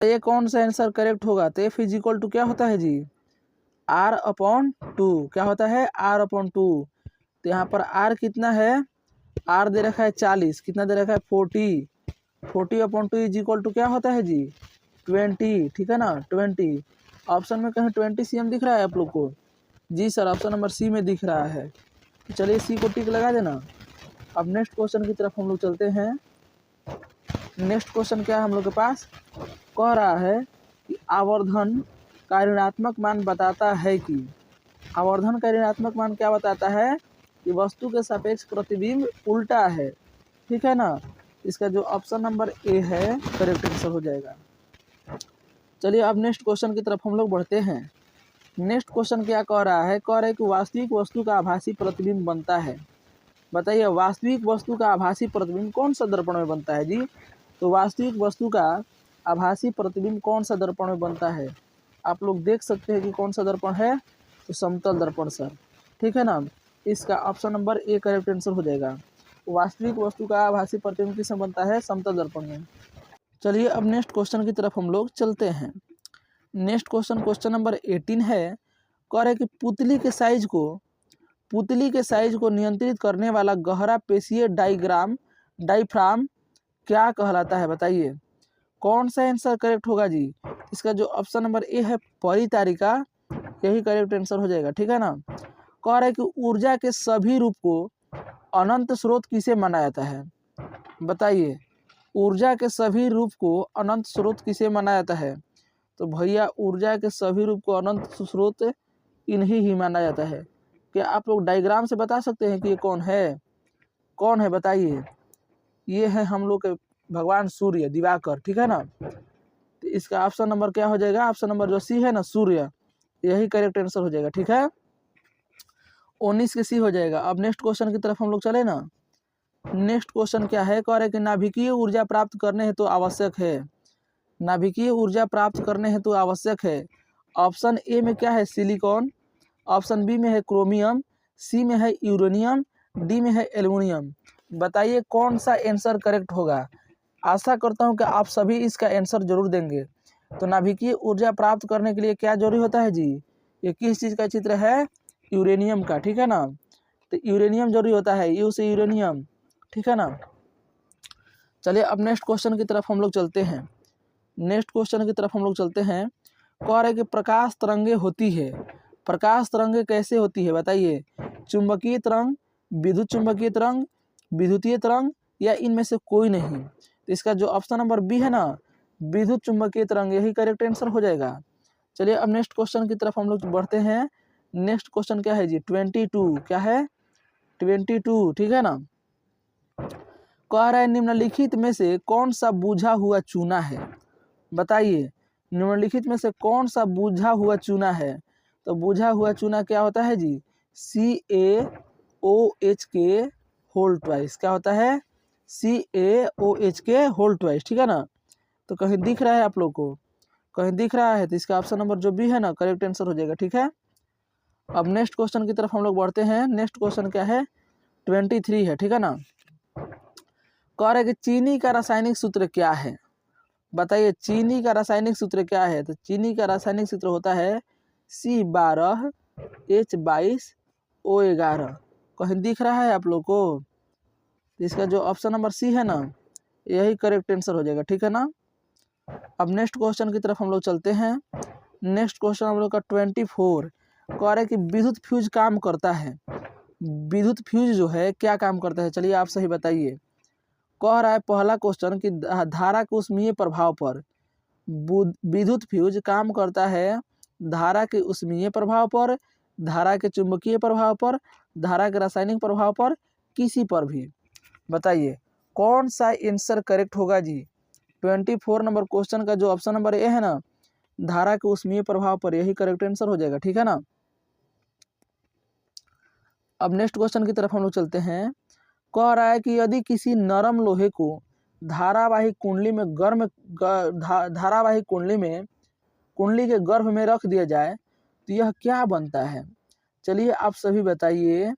तो ये कौन सा आंसर करेक्ट होगा? तो एफ इज इक्वल टू क्या होता है जी? Are upon to. क्या होता है? R upon two. तो यहाँ पर आर कितना है? आर दे रखा है 40, कितना दे रखा है? 40। 40 upon two is equal to क्या होता है जी? 20। ठीक है ना, 20। ऑप्शन में कहीं 20 cm दिख रहा है आप लोग को? जी सर, ऑप्शन नंबर सी में दिख रहा है। तो चलिए सी को टिक लगा देना। अब नेक्स्ट क्वेश्चन की तरफ हम लोग चलते हैं। नेक्स्ट क्वेश्चन क्या है हम लोग के पास? कह रहा है कि आवर्धन का ऋणात्मक मान बताता है कि, आवर्धन का ऋणात्मक मान क्या बताता है? कि वस्तु के सापेक्ष प्रतिबिंब उल्टा है। ठीक है ना, इसका जो ऑप्शन नंबर ए है करेक्ट आंसर हो जाएगा। चलिए अब नेक्स्ट क्वेश्चन की तरफ हम लोग बढ़ते हैं। नेक्स्ट क्वेश्चन क्या कह रहा है? कह रहा है कि वास्तविक वस्तु का आभासी प्रतिबिंब बनता है। बताइए, वास्तविक वस्तु का आभासी प्रतिबिंब कौन सा दर्पण में बनता है जी? तो वास्तविक वस्तु का आभासी प्रतिबिंब कौन सा दर्पण में बनता है? आप लोग देख सकते हैं कि कौन सा दर्पण है? तो समतल दर्पण सर। ठीक है ना, इसका option number A correct answer हो जाएगा। वास्तविक वस्तु का आभासी प्रतिबिंब किस में बनता है? समतल दर्पण में। चलिए अब नेक्स्ट क्वेश्चन की तरफ हम लोग चलते हैं। नेक्स्ट क्वेश्चन, क्वेश्चन नंबर 18 है। कह रहे कि पुतली के साइज को नियंत्रित करने वाला गहरा पेशीय डाईफ्राम क्या कहलाता है? बताइए कौन सा आंसर करेक्ट होगा जी? इसका जो ऑप्शन नंबर ए है परितारिका, यही करेक्ट आंसर हो जाएगा। ठीक है ना, कह रहा है कि ऊर्जा के सभी रूप को अनंत स्रोत किसे माना जाता है? बताइए, ऊर्जा के सभी रूप को अनंत स्रोत किसे माना जाता है? तो भैया ऊर्जा के सभी रूप को अनंत स्रोत इन्हीं ही माना जाता है। क्या आप लोग डायग्राम से बता सकते हैं कि ये कौन है? कौन है बताइए? ये है हम लोग के भगवान सूर्य, दिवाकर। ठीक है ना, तो इसका ऑप्शन नंबर क्या हो जाएगा? ऑप्शन नंबर जो सी है ना, सूर्य, यही करेक्ट आंसर हो जाएगा। ठीक है, 19 के सी हो जाएगा। अब नेक्स्ट क्वेश्चन की तरफ हम लोग चले ना। नेक्स्ट क्वेश्चन क्या है? कह रहे कि नाभिकीय ऊर्जा प्राप्त करने हेतु आवश्यक है। नाभिकीय ऊर्जा प्राप्त करने हेतु आवश्यक है। ऑप्शन ए में क्या है? सिलिकॉन। ऑप्शन बी में है क्रोमियम। सी में है यूरेनियम। डी में है एल्युमिनियम। बताइए कौन सा आंसर करेक्ट होगा? आशा करता हूं कि आप सभी इसका आंसर जरूर देंगे। तो नाभिकीय ऊर्जा प्राप्त करने के लिए क्या जरूरी होता है जी? ये किस चीज़ का चित्र है? यूरेनियम का। ठीक है ना, तो यूरेनियम जरूरी होता है, यू से यूरेनियम। ठीक है ना, चलिए अब नेक्स्ट क्वेश्चन की तरफ हम लोग चलते हैं। नेक्स्ट क्वेश्चन की तरफ हम लोग चलते हैं। कह रहे कि प्रकाश तरंगे होती है। प्रकाश तरंगे कैसे होती है? बताइए, चुंबकीय तरंग, विद्युत चुंबकीय तरंग, विद्युतीय तरंग, या इनमें से कोई नहीं? तो इसका जो ऑप्शन नंबर बी है ना, विद्युत चुंबकीय तरंग, यही करेक्ट आंसर हो जाएगा। चलिए अब नेक्स्ट क्वेश्चन की तरफ हम लोग बढ़ते हैं। नेक्स्ट क्वेश्चन क्या है जी? 22। क्या है? 22। ठीक है ना, कह रहा है निम्नलिखित में से कौन सा बुझा हुआ चूना है? बताइए, निम्नलिखित में से कौन सा बुझा हुआ चूना है? तो बुझा हुआ चूना क्या होता है जी? CaOH whole twice. क्या होता है? CaOH whole twice. ठीक है ना, तो कहीं दिख रहा है आप लोग को? कहीं दिख रहा है? तो इसका ऑप्शन नंबर जो बी है ना, करेक्ट आंसर हो जाएगा। ठीक है, अब नेक्स्ट क्वेश्चन की तरफ हम लोग बढ़ते हैं। नेक्स्ट क्वेश्चन क्या है? 23 है। ठीक है ना, कह रहे कि चीनी का रासायनिक सूत्र क्या है? बताइए, चीनी का रासायनिक सूत्र क्या है? तो चीनी का रासायनिक सूत्र होता है C12H22O11। कहीं दिख रहा है आप लोग को? तो इसका जो ऑप्शन नंबर सी है ना, यही करेक्ट आंसर हो जाएगा। ठीक है ना, अब नेक्स्ट क्वेश्चन की तरफ हम लोग चलते हैं। नेक्स्ट क्वेश्चन हम लोग का 24 कह रहे कि विद्युत फ्यूज काम करता है। विद्युत फ्यूज जो है क्या काम करता है? चलिए आप सही बताइए। कह रहा है पहला क्वेश्चन कि धारा के ऊष्मीय प्रभाव पर विद्युत फ्यूज काम करता है। धारा के ऊष्मीय प्रभाव पर, धारा के चुंबकीय प्रभाव पर, धारा के रासायनिक प्रभाव पर, किसी पर भी। बताइए कौन सा आंसर करेक्ट होगा जी? 24 नंबर क्वेश्चन का जो ऑप्शन नंबर ए है ना, धारा के ऊष्मीय प्रभाव पर, यही करेक्ट आंसर हो जाएगा। ठीक है ना, अब नेक्स्ट क्वेश्चन की तरफ हम लोग चलते हैं। कह रहा है कि यदि किसी नरम लोहे को धारावाही कुंडली में धारावाही कुंडली के गर्भ में रख दिया जाए तो यह क्या बनता है? चलिए आप सभी बताइए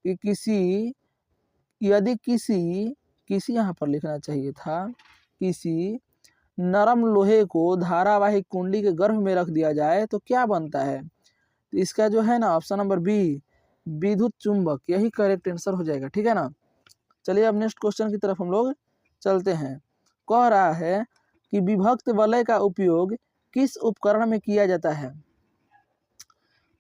कि यदि किसी यहाँ पर लिखना चाहिए था, किसी नरम लोहे को धारावाहिक कुंडली के गर्भ में रख दिया जाए तो क्या बनता है? तो इसका जो है ना ऑप्शन नंबर बी विद्युत चुंबक, यही करेक्ट आंसर हो जाएगा। ठीक है ना। चलिए अब नेक्स्ट क्वेश्चन की तरफ हम लोग चलते हैं। कह रहा है कि विभक्त वलय का उपयोग किस उपकरण में किया जाता है?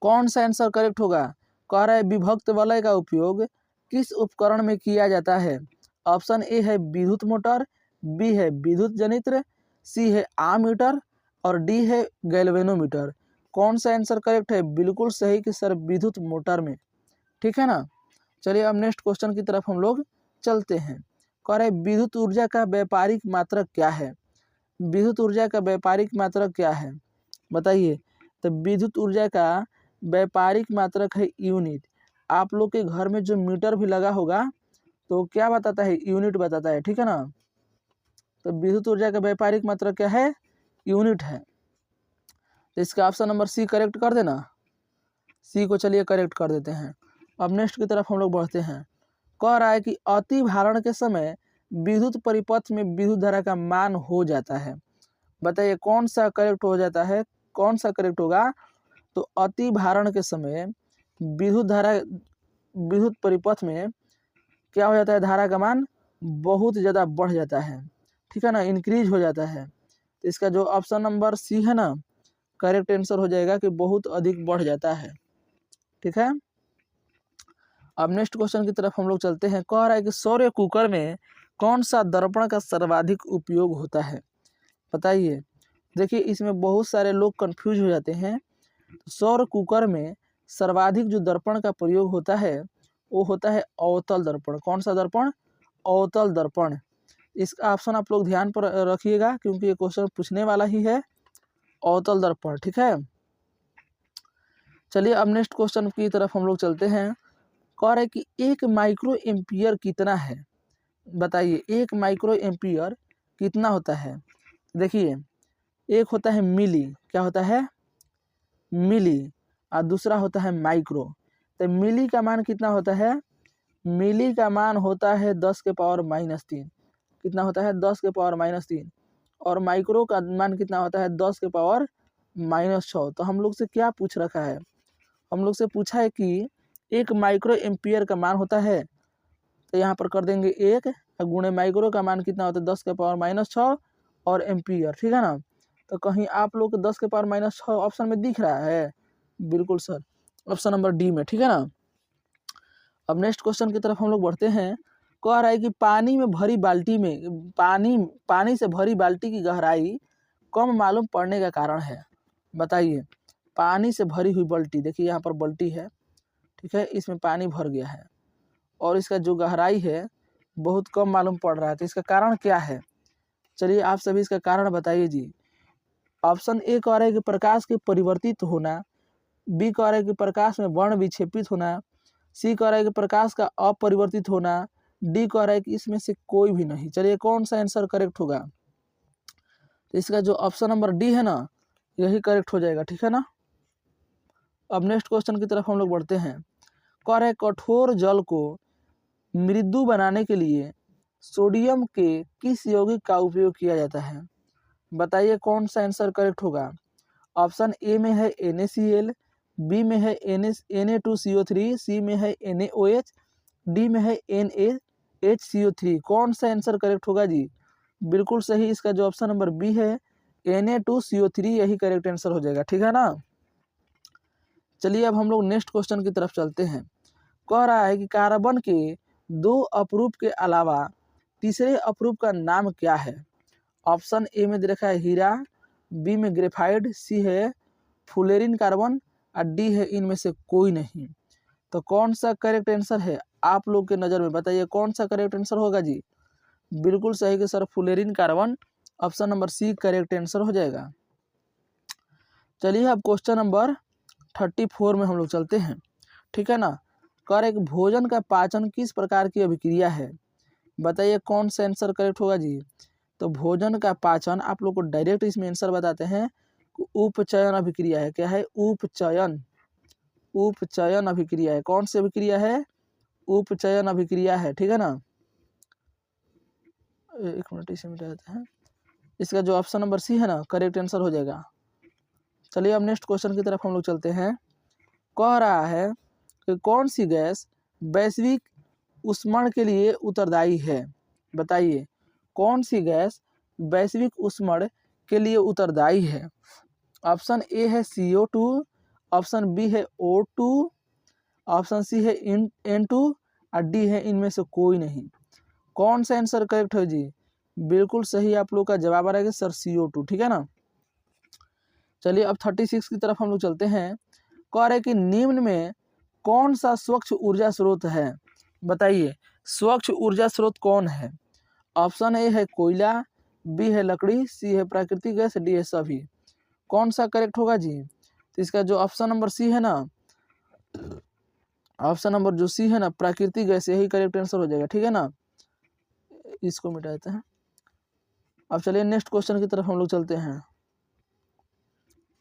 कौन सा आंसर करेक्ट होगा? कह रहा है विभक्त वलय का उपयोग किस उपकरण में किया जाता है? ऑप्शन ए है विद्युत मोटर, बी है विद्युत जनित्र, सी है आमीटर और डी है गैल्वेनोमीटर। कौन सा आंसर करेक्ट है? बिल्कुल सही कि सर विद्युत मोटर में। ठीक है ना। चलिए अब नेक्स्ट क्वेश्चन की तरफ हम लोग चलते हैं। कह रहे विद्युत ऊर्जा का व्यापारिक मात्रक क्या है? विद्युत ऊर्जा का व्यापारिक मात्रक क्या है बताइए? तो विद्युत ऊर्जा का व्यापारिक मात्रक है यूनिट। आप लोग के घर में जो मीटर भी लगा होगा तो क्या बताता है? यूनिट बताता है। ठीक है ना। तो विद्युत ऊर्जा का व्यापारिक मात्रक क्या है? यूनिट है। तो इसका ऑप्शन नंबर सी करेक्ट कर देना। सी को चलिए करेक्ट कर देते हैं। अब नेक्स्ट की तरफ हम लोग बढ़ते हैं। कह रहा है कि अति भारण के समय विद्युत परिपथ में विद्युत धारा का मान हो जाता है। बताइए कौन सा करेक्ट हो जाता है? कौन सा करेक्ट होगा? तो अति भारण के समय विद्युत धारा विद्युत परिपथ में क्या हो जाता है? धारा का मान बहुत ज़्यादा बढ़ जाता है। ठीक है ना, इंक्रीज हो जाता है। तो इसका जो ऑप्शन नंबर सी है ना करेक्ट आंसर हो जाएगा कि बहुत अधिक बढ़ जाता है। ठीक है। अब नेक्स्ट क्वेश्चन की तरफ हम लोग चलते हैं। कह रहा है कि सौर कुकर में कौन सा दर्पण का सर्वाधिक उपयोग होता है? बताइए। देखिए इसमें बहुत सारे लोग कंफ्यूज हो जाते हैं। सौर कुकर में सर्वाधिक जो दर्पण का प्रयोग होता है वो होता है अवतल दर्पण। कौन सा दर्पण? अवतल दर्पण। इसका ऑप्शन आप लोग ध्यान पर रखिएगा क्योंकि ये क्वेश्चन पूछने वाला ही है। अवतल दर्पण। ठीक है। चलिए अब नेक्स्ट क्वेश्चन की तरफ हम लोग चलते हैं। कह रहे कि एक माइक्रो एम्पियर कितना है? बताइए एक माइक्रो एम्पियर कितना होता है? देखिए एक होता है मिली। क्या होता है? मिली। और दूसरा होता है माइक्रो। तो मिली का मान कितना होता है? मिली का मान होता है 10 के पावर -3। कितना होता है? 10 के पावर -3। और माइक्रो का मान कितना होता है? 10 के पावर -6। तो हम लोग से क्या पूछ रखा है? हम लोग से पूछा है कि एक माइक्रो एम्पियर का मान होता है, तो यहाँ पर कर देंगे 1 गुणे माइक्रो का मान कितना होता है? 10 के पावर -6 और एम्पियर। ठीक है ना। तो कहीं आप लोग को 10 के पावर -6 ऑप्शन में दिख रहा है? बिल्कुल सर, ऑप्शन नंबर डी में। ठीक है ना। अब नेक्स्ट क्वेश्चन की तरफ हम लोग बढ़ते हैं। कह रहा है कि पानी में भरी बाल्टी में पानी से भरी बाल्टी की गहराई कम मालूम पड़ने का कारण है? बताइए। पानी से भरी हुई बाल्टी, देखिए यहाँ पर बाल्टी है। ठीक है, इसमें पानी भर गया है और इसका जो गहराई है बहुत कम मालूम पड़ रहा है। तो इसका कारण क्या है? चलिए आप सभी इसका कारण बताइए जी। ऑप्शन ए कह रहा है कि प्रकाश के परिवर्तित होना, बी कह रहा है कि प्रकाश में वर्ण विक्षेपित होना, सी कह रहा है कि प्रकाश का अपरिवर्तित होना, डी कह रहा है कि इसमें से कोई भी नहीं। चलिए कौन सा आंसर करेक्ट होगा? तो इसका जो ऑप्शन नंबर डी है ना यही करेक्ट हो जाएगा। ठीक है ना। अब नेक्स्ट क्वेश्चन की तरफ हम लोग बढ़ते हैं। कह रहे कठोर जल को मृदु बनाने के लिए सोडियम के किस यौगिक का उपयोग किया जाता है? बताइए कौन सा आंसर करेक्ट होगा? ऑप्शन ए में है NaCl, बी में है Na2CO3, सी में है NaOH, डी में है NaHCO3। कौन सा आंसर करेक्ट होगा जी? बिल्कुल सही, इसका जो ऑप्शन नंबर बी है Na2CO3 यही करेक्ट आंसर हो जाएगा। ठीक है ना। चलिए अब हम लोग नेक्स्ट क्वेश्चन की तरफ चलते हैं। कह रहा है कि कार्बन के 2 अपरूप के अलावा तीसरे अपरूप का नाम क्या है? ऑप्शन ए में दे रखा है हीरा, बी में ग्रेफाइट, सी है फुलेरिन कार्बन और डी है इनमें से कोई नहीं। तो कौन सा करेक्ट आंसर है आप लोग के नज़र में? बताइए कौन सा करेक्ट आंसर होगा जी? बिल्कुल सही कि sir fullerene carbon, option number C correct answer हो जाएगा। चलिए अब क्वेश्चन नंबर 34 में हम लोग चलते हैं। ठीक है ना। कर एक भोजन का पाचन किस प्रकार की अभिक्रिया है? बताइए कौन सा आंसर करेक्ट होगा जी? तो भोजन का पाचन आप लोग को डायरेक्ट इसमें आंसर बताते हैं, उपचयन अभिक्रिया है। क्या है? उपचयन। उपचयन अभिक्रिया है। कौन सी अभिक्रिया है? उपचयन अभिक्रिया है। ठीक है ना। एक मिनट इसे मिटा देते हैं। इसका जो ऑप्शन नंबर सी है ना करेक्ट आंसर हो जाएगा। चलिए अब नेक्स्ट क्वेश्चन की तरफ हम लोग चलते हैं। कह रहा है कि कौन सी गैस वैश्विक ऊष्मण के लिए उत्तरदायी है। बताइए कौन सी गैस वैश्विक ऊष्मण के लिए उत्तरदायी है। ऑप्शन ए है CO2, ऑप्शन बी है O2, ऑप्शन सी है N2 और डी है इनमें से कोई नहीं। कौन सा आंसर करेक्ट है जी। बिल्कुल सही आप लोग का जवाब आ रहा है सर CO2, ठीक है ना। चलिए अब 36 की तरफ हम लोग चलते हैं। कह रहे कि निम्न में कौन सा स्वच्छ ऊर्जा स्रोत है। बताइए स्वच्छ ऊर्जा स्रोत कौन है। ऑप्शन ए है कोयला, बी है लकड़ी, सी है प्राकृतिक गैस, डी है सभी। कौन सा करेक्ट होगा जी। तो इसका जो ऑप्शन नंबर सी है ना, ऑप्शन नंबर जो सी है ना प्राकृतिक गैस, यही करेक्ट आंसर हो जाएगा, ठीक है ना। इसको मिटा देते हैं। अब चलिए नेक्स्ट क्वेश्चन की तरफ हम लोग चलते हैं।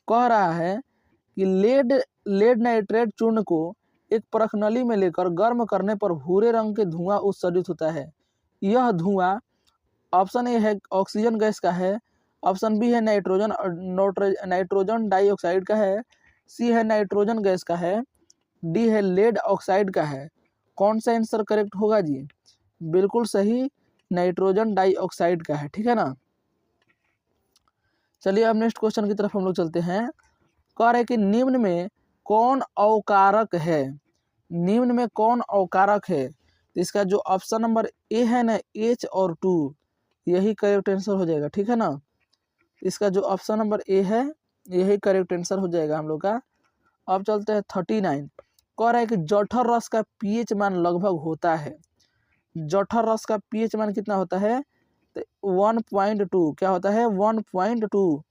कह रहा है कि लेड नाइट्रेट चूर्ण को एक परख नली में लेकर गर्म करने पर भूरे रंग के धुआं उत्सर्जित होता है। यह धुआं ऑप्शन ए है ऑक्सीजन गैस का है, ऑप्शन बी है नाइट्रोजन डाइऑक्साइड का है, सी है नाइट्रोजन गैस का है, डी है लेड ऑक्साइड का है। कौन सा आंसर करेक्ट होगा जी। बिल्कुल सही नाइट्रोजन डाइऑक्साइड का है, ठीक है ना। चलिए अब नेक्स्ट क्वेश्चन की तरफ हम लोग चलते हैं। कह रहे कि निम्न में कौन अवकारक है। निम्न में कौन अवकारक है। तो इसका जो ऑप्शन नंबर ए है ना H और 2, यही करेक्ट आंसर हो जाएगा, ठीक है ना। इसका जो ऑप्शन नंबर ए है यही करेक्ट आंसर हो जाएगा हम लोग का। अब चलते हैं 39। कह रहा है कि जठर रस का pH मान लगभग होता है। जठर रस का pH मान कितना होता है। तो 1.2 क्या होता है 1.2।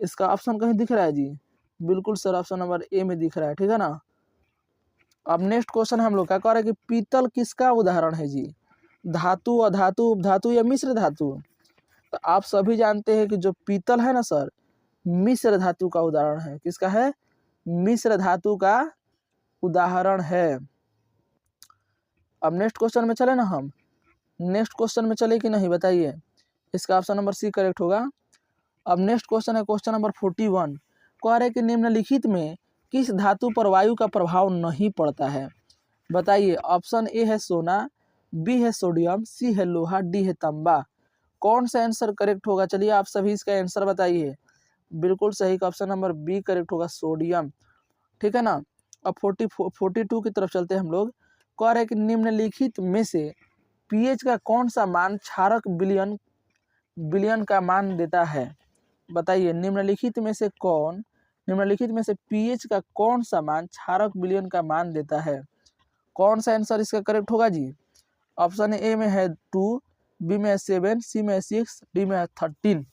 इसका ऑप्शन कहीं दिख रहा है जी। बिल्कुल सर ऑप्शन नंबर ए में दिख रहा है, ठीक है ना। अब नेक्स्ट क्वेश्चन हम लोग का कह रहा है कि पीतल किसका उदाहरण है जी। धातु, अधातु, उपधातु या मिश्र धातु। तो आप सभी जानते हैं कि जो पीतल है ना सर मिश्र धातु का उदाहरण है। किसका है मिश्र धातु का उदाहरण है। अब नेक्स्ट क्वेश्चन में चले ना हम। नेक्स्ट क्वेश्चन में चले कि नहीं बताइए। इसका ऑप्शन नंबर सी करेक्ट होगा। अब नेक्स्ट क्वेश्चन है क्वेश्चन नंबर 41। कह रहे कि निम्नलिखित में किस धातु पर वायु का प्रभाव नहीं पड़ता है। बताइए ऑप्शन ए है सोना, बी है सोडियम, सी है लोहा, डी है तांबा। कौन सा आंसर करेक्ट होगा। चलिए आप सभी इसका आंसर बताइए। बिल्कुल सही का ऑप्शन नंबर बी करेक्ट होगा सोडियम, ठीक है ना। अब 42 की तरफ चलते हैं हम लोग। कह रहे कि निम्नलिखित में से pH का कौन सा मान क्षारक बिलियन का मान देता है। बताइए निम्नलिखित में से pH का कौन सा मान क्षारक बिलियन का मान देता है। कौन सा आंसर इसका करेक्ट होगा जी। ऑप्शन ए में है 2, बी में है 7, सी में है 6, डी में है 13।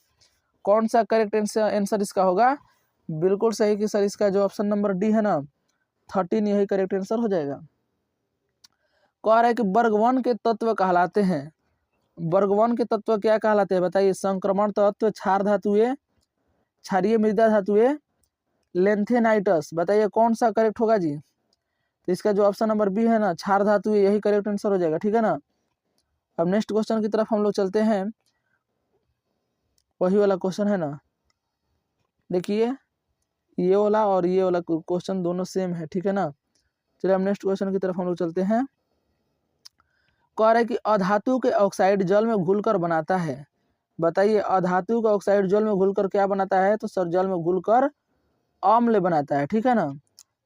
कौन सा करेक्ट आंसर इसका होगा। बिल्कुल सही कि सर इसका जो ऑप्शन नंबर डी है ना 13 यही करेक्ट आंसर हो जाएगा। कह रहा है कि वर्ग 1 के तत्व कहलाते हैं। वर्ग 1 के तत्व क्या कहलाते हैं बताइए। संक्रमण तत्व, क्षार धातुएं, क्षारीय मृदा धातुएं, लेंथेनाइटस। बताइए कौन सा करेक्ट होगा जी। तो इसका जो ऑप्शन नंबर बी है ना क्षार धातुएं यही करेक्ट आंसर हो जाएगा, ठीक है ना। अब नेक्स्ट क्वेश्चन की तरफ हम लोग चलते हैं। वही वाला क्वेश्चन है ना, देखिए ये वाला और ये वाला क्वेश्चन दोनों सेम है, ठीक है ना। चलिए हम नेक्स्ट क्वेश्चन की तरफ हम लोग चलते हैं। कह रहे कि अधातु के ऑक्साइड जल में घुलकर बनाता है। बताइए अधातु का ऑक्साइड जल में घुलकर क्या बनाता है। तो सर जल में घुलकर अम्ल बनाता है, ठीक है ना।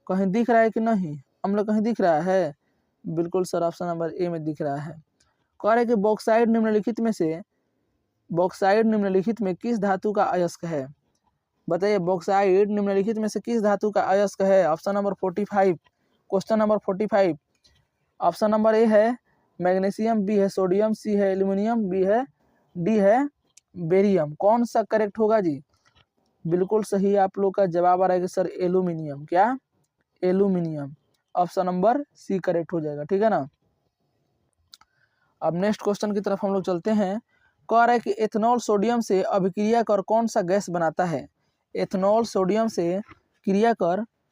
कहीं दिख रहा है कि नहीं अम्ल कहीं दिख रहा है। बिल्कुल सर ऑप्शन नंबर ए में दिख रहा है। कह रहे कि बॉक्साइड निम्नलिखित में किस धातु का अयस्क है। बताइए बॉक्साइड निम्नलिखित में से किस धातु का अयस्क है। Option number 45, question number 45। Option number A है मैग्नीशियम, बी है सोडियम, सी है एल्यूमिनियम, डी है बेरियम। कौन सा करेक्ट होगा जी। बिल्कुल सही आप लोग का जवाब आ रहा है कि सर एल्यूमिनियम। क्या aluminium. Option number C correct हो जाएगा, ठीक है ना। अब नेक्स्ट क्वेश्चन की तरफ हम लोग चलते हैं। कह रहा है कि एथेनॉल सोडियम से अभिक्रिया कर कौन सा गैस बनाता है। एथेनॉल सोडियम से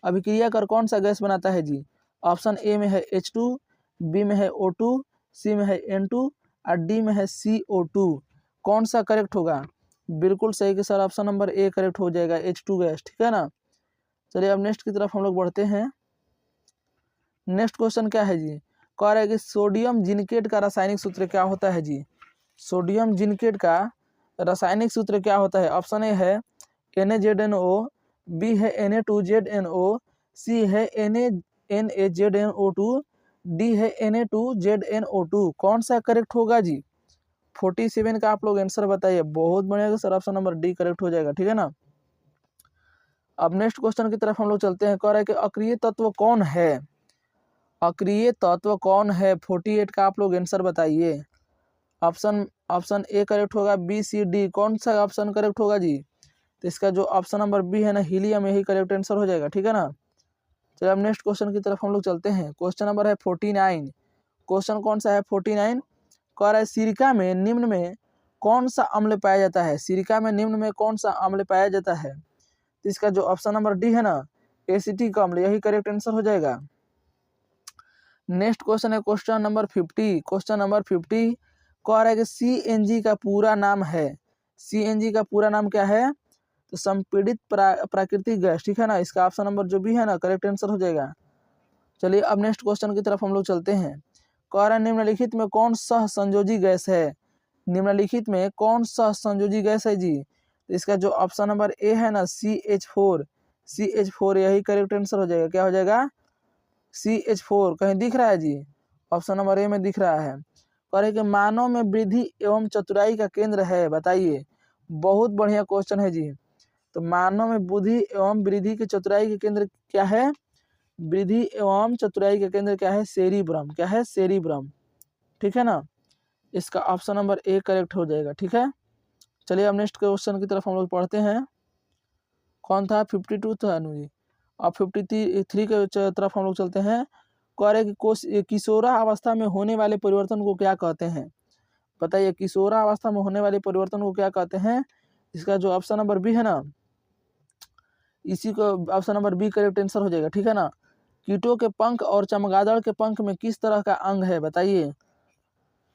अभिक्रिया कर कौन सा गैस बनाता है जी। ऑप्शन ए में है H2, बी में है O2, सी में है N2 और डी में है CO2। कौन सा करेक्ट होगा। बिल्कुल सही कि sir option number A correct हो जाएगा, H2 गैस, ठीक है ना। चलिए अब नेक्स्ट की तरफ हम लोग बढ़ते हैं। नेक्स्ट क्वेश्चन क्या है जी, कह रहा है कि सोडियम जिनकेट का रासायनिक सूत्र क्या होता है जी। सोडियम जिनकेट का रासायनिक सूत्र क्या होता है। ऑप्शन ए है NaZnO, बी है Na2ZnO, सी है NaZnO2, डी है Na2ZnO2। कौन सा करेक्ट होगा जी। 47 का आप लोग आंसर बताइए। बहुत बढ़िया sir, option number D correct हो जाएगा, ठीक है ना। अब नेक्स्ट क्वेश्चन की तरफ हम लोग चलते हैं। कह रहा है कि अक्रिय तत्व कौन है। अक्रिय तत्व कौन है, 48 का आप लोग आंसर बताइए। ऑप्शन ऑप्शन ए करेक्ट होगा, बी सी डी। कौन सा ऑप्शन करेक्ट होगा जी। तो इसका जो ऑप्शन नंबर बी है ना, हीलियम, यही करेक्ट आंसर हो जाएगा, ठीक है ना। चलिए अब नेक्स्ट क्वेश्चन की तरफ हम लोग चलते हैं। क्वेश्चन नंबर है 49। क्वेश्चन कौन सा है 49। कह रहा है सिरका में निम्न में कौन सा अम्ल पाया जाता है। सिरका में निम्न में कौन सा अम्ल पाया जाता है। तो इसका जो ऑप्शन नंबर डी है ना, एसिटिक अम्ल, यही करेक्ट आंसर हो जाएगा। नेक्स्ट क्वेश्चन है क्वेश्चन नंबर 50। क्वेश्चन नंबर 50 कह रहा है कि CNG का पूरा नाम है। CNG का पूरा नाम क्या है। तो संपीड़ित प्राकृतिक गैस, ठीक है ना। इसका ऑप्शन नंबर जो भी है ना, करेक्ट आंसर हो जाएगा। चलिए अब नेक्स्ट क्वेश्चन की तरफ हम लोग चलते हैं। कह रहा है निम्नलिखित में कौन सह संयोजी गैस है। निम्नलिखित में कौन सह संयोजी गैस है जी। तो इसका जो ऑप्शन नंबर ए है ना, CH4, CH4 यही करेक्ट आंसर हो जाएगा। क्या हो जाएगा, CH4। कहीं दिख रहा है जी, ऑप्शन नंबर ए में दिख रहा है। कह रहे कि मानव में वृद्धि एवं चतुराई का केंद्र है, बताइए। बहुत बढ़िया क्वेश्चन है जी। तो मानव में बुद्धि एवं वृद्धि के चतुराई के केंद्र क्या है। वृद्धि एवं चतुराई का केंद्र क्या है, सेरिब्रम। क्या है, सेरिब्रम, ठीक है ना। इसका ऑप्शन नंबर ए करेक्ट हो जाएगा, ठीक है। चलिए अब नेक्स्ट क्वेश्चन की तरफ हम लोग पढ़ते हैं। कौन था, 52 था अनुजी। अब 53 के तरफ हम लोग चलते हैं। कह रहे कि किशोरा अवस्था में होने वाले परिवर्तन को क्या कहते हैं। बताइए, किशोरा अवस्था में होने वाले परिवर्तन को क्या कहते हैं। इसका जो ऑप्शन नंबर बी है ना, इसी को option number B correct answer हो जाएगा, ठीक है ना। कीटों के पंख और चमगादड़ के पंख में किस तरह का अंग है, बताइए।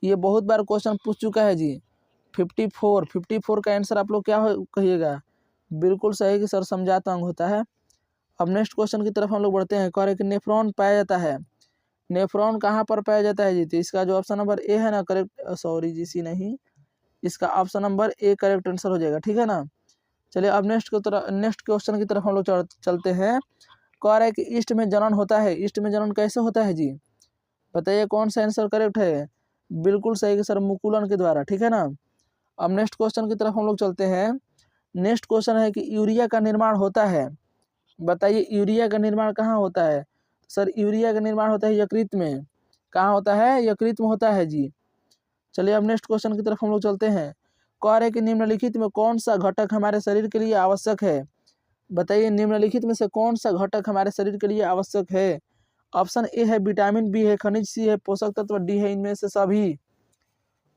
ये बहुत बार क्वेश्चन पूछ चुका है जी। 54 का आंसर आप लोग क्या कहिएगा। बिल्कुल सही कि सर समझाता अंग होता है। अब नेक्स्ट क्वेश्चन की तरफ हम लोग बढ़ते हैं। कह रहे कि नेफ्रॉन पाया जाता है। नेफ्रॉन कहाँ पर पाया जाता है जी। तो इसका जो ऑप्शन नंबर ए है ना, करेक्ट, सॉरी जी, सी नहीं, इसका option number A correct answer हो जाएगा, ठीक है ना। चलिए अब नेक्स्ट क्वेश्चन की तरफ हम लोग चलते हैं। कह रहा है कि ईस्ट में जनन होता है। ईस्ट में जनन कैसे होता है जी, बताइए। कौन सा आंसर करेक्ट है। बिल्कुल सही कि सर मुकुलन के द्वारा, ठीक है ना। अब नेक्स्ट क्वेश्चन की तरफ हम लोग चलते हैं। नेक्स्ट क्वेश्चन है कि यूरिया का निर्माण होता है। बताइए, यूरिया का निर्माण कहाँ होता है। सर यूरिया का निर्माण होता है यकृत में। कहाँ होता है, यकृत में होता है जी। चलिए अब नेक्स्ट क्वेश्चन की तरफ हम लोग चलते हैं। कह रहे कि निम्नलिखित में कौन सा घटक हमारे शरीर के लिए आवश्यक है। बताइए, निम्नलिखित में से कौन सा घटक हमारे शरीर के लिए आवश्यक है। ऑप्शन ए है विटामिन, बी है खनिज, सी है पोषक तत्व, डी है इनमें से सभी।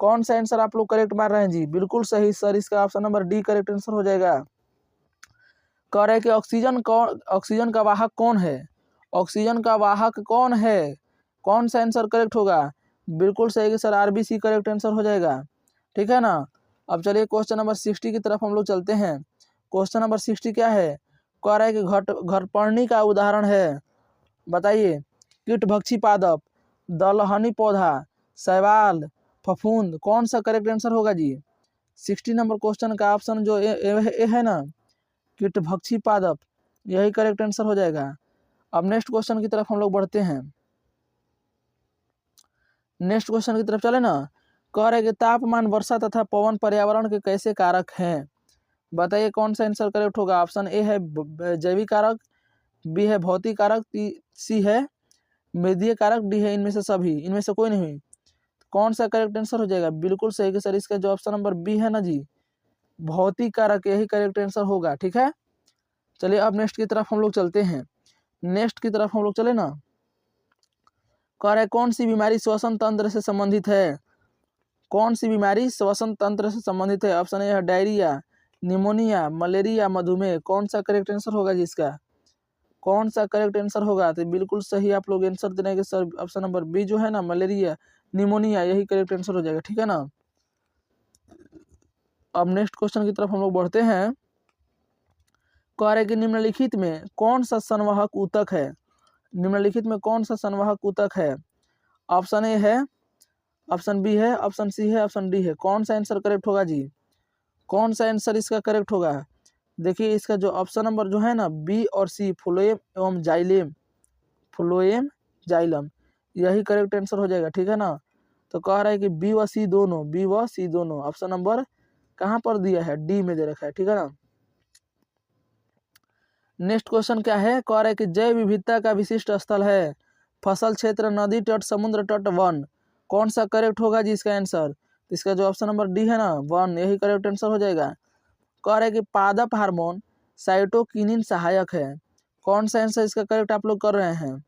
कौन सा आंसर आप लोग करेक्ट मार रहे हैं जी। बिल्कुल सही सर, इसका option number D correct answer हो जाएगा। कह रहे कि ऑक्सीजन का वाहक कौन है। ऑक्सीजन का वाहक कौन है, कौन सा आंसर करेक्ट होगा। बिल्कुल सही कि सर RBC करेक्ट आंसर हो जाएगा, ठीक है ना। अब चलिए क्वेश्चन नंबर 60 की तरफ हम लोग चलते हैं। क्वेश्चन नंबर 60 क्या है। कह रहा है कि घरपर्णी का उदाहरण है। बताइए, कीटभक्षी पादप, दलहनी पौधा, शैवाल, फफूंद। कौन सा करेक्ट आंसर होगा जी। 60 नंबर क्वेश्चन का ऑप्शन जो ए है ना, कीटभक्षी पादप, यही करेक्ट आंसर हो जाएगा। अब नेक्स्ट क्वेश्चन की तरफ हम लोग बढ़ते हैं। नेक्स्ट क्वेश्चन की तरफ चले ना। कह रहे कि तापमान, वर्षा तथा पवन पर्यावरण के कैसे कारक हैं। बताइए, कौन सा आंसर करेक्ट होगा। ऑप्शन ए है जैविक कारक, बी है भौतिक कारक, सी है मृदीय कारक, डी है इनमें से सभी। इनमें से कोई नहीं हुई। कौन सा करेक्ट आंसर हो जाएगा। बिल्कुल सही कि सर इसका जो ऑप्शन नंबर बी है ना जी, भौतिक कारक, यही करेक्ट आंसर होगा, ठीक है। चलिए अब नेक्स्ट की तरफ हम लोग चलते हैं। नेक्स्ट की तरफ हम लोग चले ना। कह रहे कौन सी बीमारी श्वसन तंत्र से संबंधित है। कौन सी बीमारी श्वसन तंत्र से संबंधित है। ऑप्शन ए है डायरिया, निमोनिया, मलेरिया, मधुमेह। कौन सा करेक्ट आंसर होगा जी इसका। कौन सा करेक्ट आंसर होगा। तो बिल्कुल सही आप लोग आंसर दे रहे हैं कि सर ऑप्शन नंबर बी जो है ना, मलेरिया, निमोनिया, यही करेक्ट आंसर हो जाएगा, ठीक है ना। अब नेक्स्ट क्वेश्चन की तरफ हम लोग बढ़ते हैं। कह रहे कि निम्नलिखित में कौन सा संवाहक ऊतक है? निम्नलिखित में कौन सा संवाहक ऊतक है? ऑप्शन ए है, ऑप्शन बी है, ऑप्शन सी है, ऑप्शन डी है। कौन सा आंसर करेक्ट होगा जी? कौन सा आंसर इसका करेक्ट होगा? देखिए इसका जो ऑप्शन नंबर जो है ना, बी और सी, फ्लोएम एवं जाइलेम, फ्लोएम जाइलम, यही करेक्ट आंसर हो जाएगा। ठीक है ना। तो कह रहा है कि बी व सी दोनों, बी व सी दोनों। ऑप्शन नंबर कहाँ पर दिया है? डी में दे रखा है। ठीक है ना। नेक्स्ट क्वेश्चन क्या है? कह रहा है कि जैव विविधता का विशिष्ट स्थल है फसल क्षेत्र, नदी तट, समुद्र तट, वन। कौन सा करेक्ट होगा जी इसका आंसर? इसका जो ऑप्शन नंबर डी है ना, वन, यही करेक्ट आंसर हो जाएगा। कह रहा है कि पादप हार्मोन साइटोकिनिन सहायक है। कौन सा आंसर इसका करेक्ट आप लोग कर रहे हैं?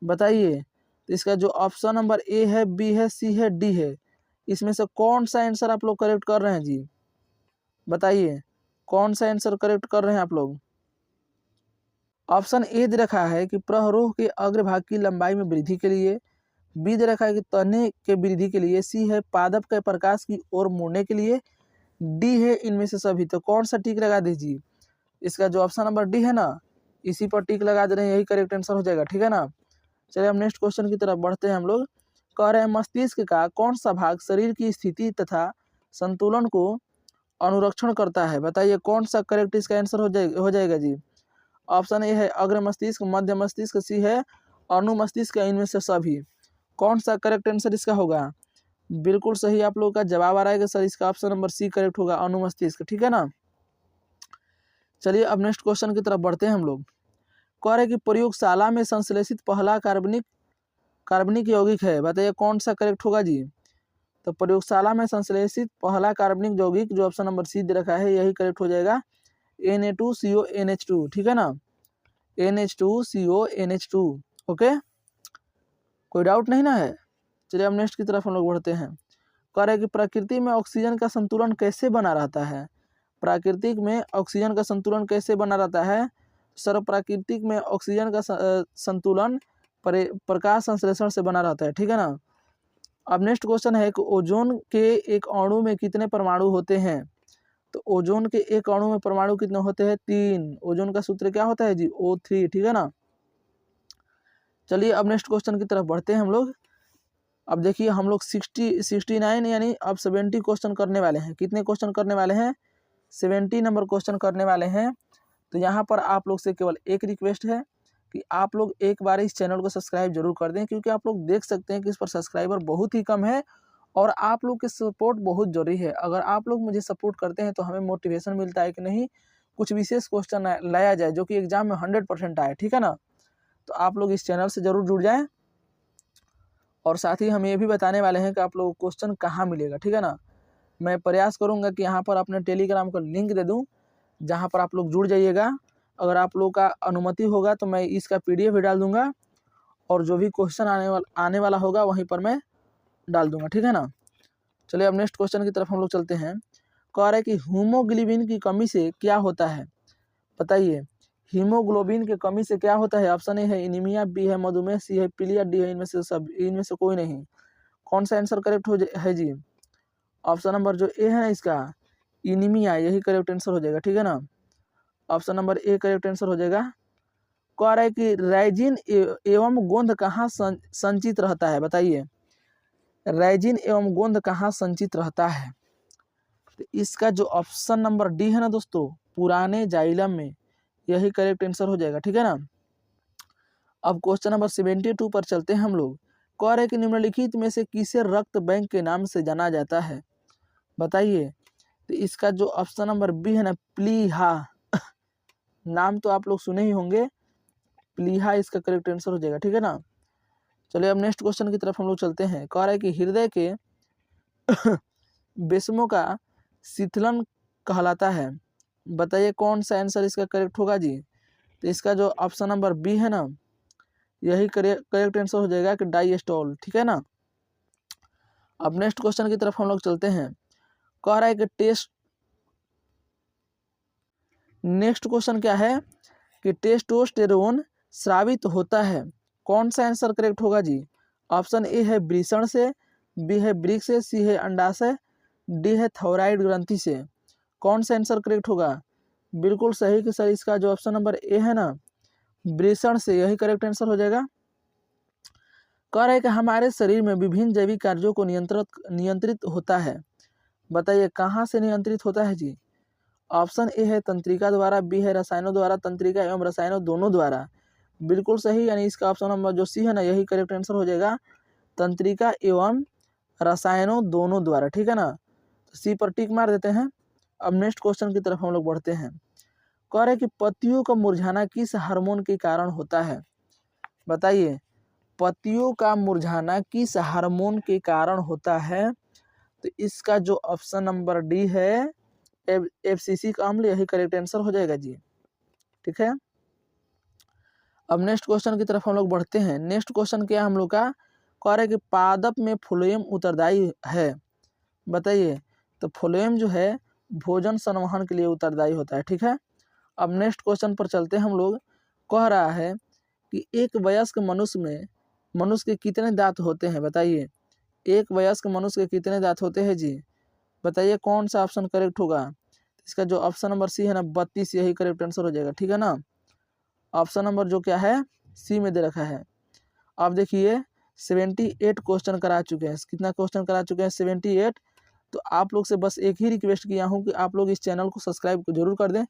बताइए। तो इसका जो ऑप्शन नंबर ए है, बी है, सी है, डी है, इसमें से कौन सा आंसर आप लोग करेक्ट कर रहे हैं जी? बताइए कौन सा आंसर करेक्ट कर रहे हैं आप लोग? ऑप्शन ए दे रखा है कि प्रहरोह के अग्रभाग की लंबाई में वृद्धि के लिए, बी दे रखा है कि तने के वृद्धि के लिए, सी है पादप के प्रकाश की ओर मुड़ने के लिए, डी है इनमें से सभी। तो कौन सा टिक लगा दीजिए? इसका जो ऑप्शन नंबर डी है ना, इसी पर टिक लगा दे रहे हैं, यही करेक्ट आंसर हो जाएगा। ठीक है ना। चलिए हम नेक्स्ट क्वेश्चन की तरफ बढ़ते हैं हम लोग। कह रहे हैं मस्तिष्क का कौन सा भाग शरीर की स्थिति तथा संतुलन को अनुरक्षण करता है? बताइए कौन सा करेक्ट इसका आंसर हो जाएगा जी? ऑप्शन ए है अग्र मस्तिष्क, मध्य मस्तिष्क, सी है अनुमस्तिष्क, इनमें से सभी। कौन सा करेक्ट आंसर इसका होगा? बिल्कुल सही आप लोगों का जवाब आ रहा है कि सर इसका ऑप्शन नंबर सी करेक्ट होगा, अनुमस्तिष्क। ठीक है ना। चलिए अब नेक्स्ट क्वेश्चन की तरफ बढ़ते हैं हम लोग। कह रहे कि प्रयोगशाला में संश्लेषित पहला कार्बनिक यौगिक है। बताइए कौन सा करेक्ट होगा जी? तो प्रयोगशाला में संश्लेषित पहला कार्बनिक यौगिक जो ऑप्शन नंबर सी दे रखा है, यही करेक्ट हो जाएगा, Na2CONH2। ठीक है ना, Na2CONH2। ओके, कोई डाउट नहीं ना है? चलिए अब नेक्स्ट की तरफ हम लोग बढ़ते हैं। कह रहे कि प्रकृति में ऑक्सीजन का संतुलन कैसे बना रहता है? प्राकृतिक में ऑक्सीजन का संतुलन कैसे बना रहता है? सर प्राकृतिक में ऑक्सीजन का संतुलन प्रकाश संश्लेषण से बना रहता है। ठीक है ना। अब नेक्स्ट क्वेश्चन है कि ओजोन के एक अणु में कितने परमाणु होते हैं? तो ओजोन के एक अणु में परमाणु कितने होते हैं? 3। ओजोन का सूत्र क्या होता है जी? O3। ठीक है ना। चलिए अब नेक्स्ट क्वेश्चन की तरफ बढ़ते हैं हम लोग। अब देखिए हम लोग 69 यानी अब 70 क्वेश्चन करने वाले हैं। कितने क्वेश्चन करने वाले हैं? 70 नंबर क्वेश्चन करने वाले हैं। तो यहाँ पर आप लोग से केवल एक रिक्वेस्ट है कि आप लोग एक बार इस चैनल को सब्सक्राइब जरूर कर दें, क्योंकि आप लोग देख सकते हैं कि इस पर सब्सक्राइबर बहुत ही कम है और आप लोग की सपोर्ट बहुत जरूरी है। अगर आप लोग मुझे सपोर्ट करते हैं तो हमें मोटिवेशन मिलता है कि नहीं कुछ विशेष क्वेश्चन लाया जाए जो कि एग्जाम में 100% आए। ठीक है ना। तो आप लोग इस चैनल से जरूर जुड़ जाएं और साथ ही हम ये भी बताने वाले हैं कि आप लोग को क्वेश्चन कहाँ मिलेगा। ठीक है ना। मैं प्रयास करूँगा कि यहाँ पर अपने टेलीग्राम का लिंक दे दूँ जहाँ पर आप लोग जुड़ जाइएगा। अगर आप लोग का अनुमति होगा तो मैं इसका PDF भी डाल दूंगा और जो भी क्वेश्चन आने वाला होगा वहीं पर मैं डाल दूंगा। ठीक है ना। चलिए अब नेक्स्ट क्वेश्चन की तरफ हम लोग चलते हैं। कह रहे हैं कि हीमोग्लोबिन की कमी से क्या होता है? बताइए हीमोग्लोबिन की कमी से क्या होता है? ऑप्शन ए है एनीमिया, बी है मधुमेह, सी है पीलिया, डी है इनमें से कोई नहीं। कौन सा आंसर करेक्ट है जी? ऑप्शन नंबर जो ए है ना इसका, एनीमिया, यही करेक्ट आंसर हो जाएगा। ठीक है ना। Option number A correct answer हो जाएगा। कह रहा है कि राइजिन एवं गोंद कहाँ संचित रहता है? बताइए राइजिन एवं गोंद कहाँ संचित रहता है? तो इसका जो ऑप्शन नंबर डी है ना दोस्तों, पुराने जाइलम में, यही करेक्ट आंसर हो जाएगा। ठीक है ना। अब क्वेश्चन नंबर 72 पर चलते हैं हम लोग। कह रहे हैं कि निम्नलिखित में से किसे रक्त बैंक के नाम से जाना जाता है? बताइए। तो इसका जो ऑप्शन नंबर बी है ना, प्लीहा, नाम तो आप लोग सुने ही होंगे, प्लीहा इसका करेक्ट आंसर हो जाएगा। ठीक है ना। चलिए अब नेक्स्ट क्वेश्चन की तरफ हम लोग चलते हैं। कह रहा है कि हृदय के बेसमों का शिथिलन कहलाता है। बताइए कौन सा आंसर इसका करेक्ट होगा जी? तो इसका जो ऑप्शन नंबर बी है ना, यही करेक्ट आंसर हो जाएगा कि डाइस्टोल। ठीक है ना। अब नेक्स्ट क्वेश्चन की तरफ हम लोग चलते हैं। कह रहा है कि नेक्स्ट क्वेश्चन क्या है कि टेस्टोस्टेरोन स्रावित होता है। कौन सा आंसर करेक्ट होगा जी? ऑप्शन ए है वृषण से, बी है वृक्क से, सी है अंडाशय, डी है थायराइड ग्रंथि से। कौन सा आंसर करेक्ट होगा? बिल्कुल सही कि सर इसका जो ऑप्शन नंबर ए है ना, वृषण से, यही करेक्ट आंसर हो जाएगा। कह रहे हैं कि हमारे शरीर में विभिन्न जैविक कार्यों को नियंत्रित होता है। बताइए कहाँ से नियंत्रित होता है जी? ऑप्शन ए है तंत्रिका द्वारा, बी है रसायनों द्वारा, तंत्रिका एवं रसायनों दोनों द्वारा। बिल्कुल सही, यानी इसका ऑप्शन नंबर जो सी है ना, यही करेक्ट आंसर हो जाएगा, तंत्रिका एवं रसायनों दोनों द्वारा। ठीक है ना, तो सी पर टिक मार देते हैं। अब नेक्स्ट क्वेश्चन की तरफ हम लोग बढ़ते हैं। कह रहे कि पत्तियों का मुरझाना किस हार्मोन के कारण होता है? बताइए पत्तियों का मुरझाना किस हार्मोन के कारण होता है? तो इसका जो ऑप्शन नंबर डी है, एफसीसी का अम्ल, यही करेक्ट आंसर हो जाएगा जी। ठीक है, अब नेक्स्ट क्वेश्चन की तरफ हम लोग बढ़ते हैं। नेक्स्ट क्वेश्चन क्या है हम लोग का? कह रहे कि पादप में फ्लोएम उत्तरदायी है। बताइए, तो फ्लोएम जो है भोजन संवहन के लिए उत्तरदायी होता है। ठीक है, अब नेक्स्ट क्वेश्चन पर चलते हैं हम लोग। कह रहा है कि एक वयस्क मनुष्य के कितने दांत होते हैं? बताइए एक वयस्क मनुष्य के कितने दांत होते हैं जी? बताइए कौन सा ऑप्शन करेक्ट होगा? इसका जो ऑप्शन नंबर सी है ना, 32, यही करेक्ट आंसर हो जाएगा। ठीक है ना, ऑप्शन नंबर जो क्या है, सी में दे रखा है। अब देखिए 78 क्वेश्चन करा चुके हैं। कितना क्वेश्चन करा चुके हैं? 78। तो आप लोग से बस एक ही रिक्वेस्ट किया हूँ कि आप लोग इस चैनल को सब्सक्राइब जरूर कर दें,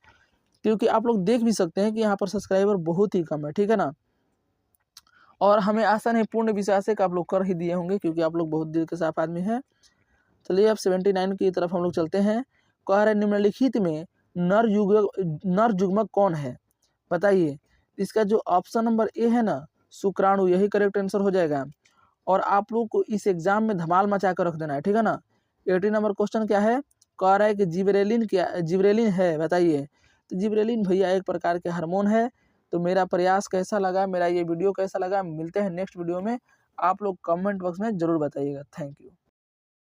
क्योंकि आप लोग देख भी सकते हैं कि यहाँ पर सब्सक्राइबर बहुत ही कम है। ठीक है ना, और हमें आशा नहीं, पूर्ण विश्वास है कि आप लोग कर ही दिए होंगे, क्योंकि आप लोग बहुत दिल के साफ आदमी हैं। चलिए अब 79 की तरफ हम लोग चलते हैं। कह रहे निम्नलिखित में नर युग्मक कौन है? बताइए, इसका जो ऑप्शन नंबर ए है ना, शुक्राणु, यही करेक्ट आंसर हो जाएगा। और आप लोग को इस एग्जाम में धमाल मचा कर रख देना है। ठीक है ना, 80 नंबर क्वेश्चन क्या है? कह रहा है कि जिब्रेलिन है। बताइए, तो जिब्रेलिन भैया एक प्रकार के हार्मोन है। तो मेरा प्रयास कैसा लगा, मेरा ये वीडियो कैसा लगा, मिलते हैं नेक्स्ट वीडियो में। आप लोग कमेंट बॉक्स में जरूर बताइएगा। Thank you.